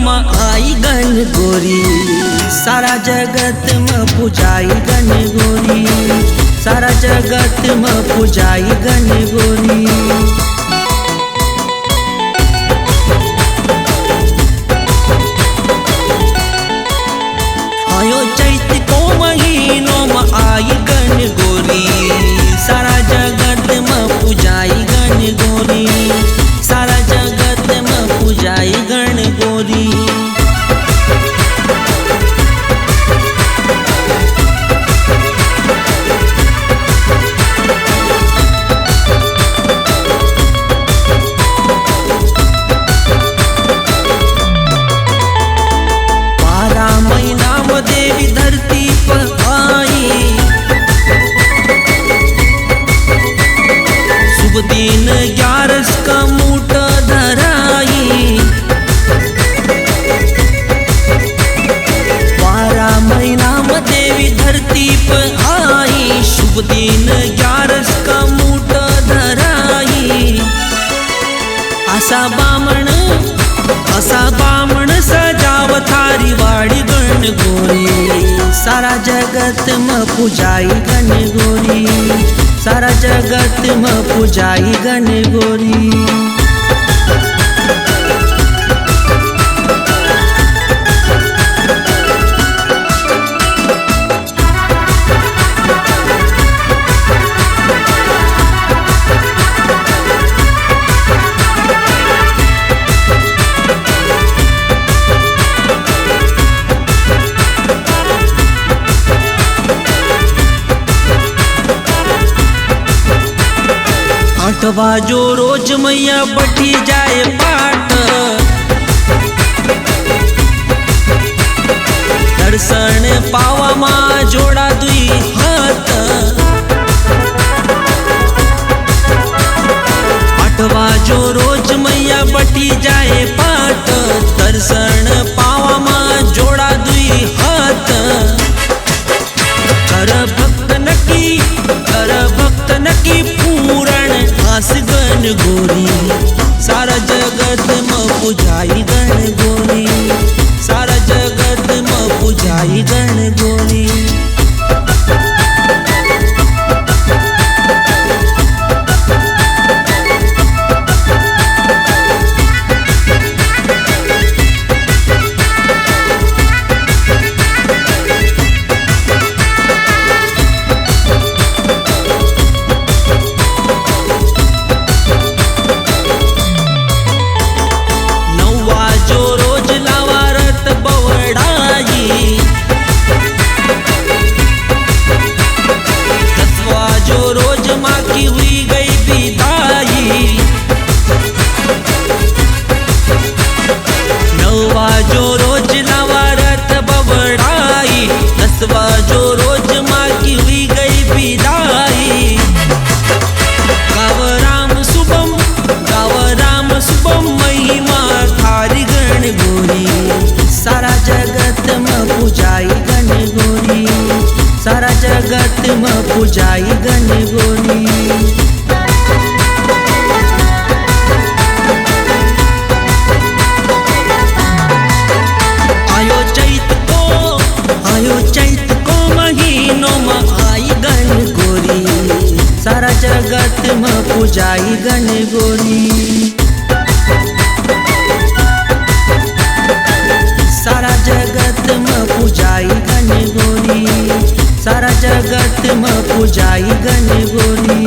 में आई गण गोरी, सारा जगत में पूजाई गण गोरी, सारा जगत में पूजाई गण गोरी। आयो चैत को महीनों में आई गण गोरी, सारा जगत में पूजाई गण गोरी, सारा जगत में पूजाई गण गोरी। देवी धरती पर आई, शुभ दिन 11 का मूठ धराई, 12 महीना में देवी धरती पर आई, शुभ दिन 11 का मूठ धराई। आशा बामण सजाव थारी वाड़ी गण गोरी, सारा जगत में पूजाई गण गोरी, सारा जगत में पूजाई गण गोरी। आठवा जो रोज मैया बटी जाए पाट, दर्शन पावा माँ जोड़ा दुई हाथ। आठवा जो रोज मैया बटी जाए पाट, दर्शन पावा माँ जोड़ा दुई हाथ। कर भक्तन की पूरण आस गण गोरी, सारा जगत में पूजाई गण गोरी, सारा जगत में पूजाई गण गोरी। जो रोज माँ की हुई गई विदाई, गाव राम शुभम महिमा थारी गण गोरी, सारा जगत में पूजाई गण गोरी, सारा जगत में पूजाई गण गोरी। चैत को महीनों में आई गण गोरी, सारा जगत में पूजाई गण गोरी, सारा जगत में पूजाई गण गोरी, सारा जगत में पूजाई गण गोरी।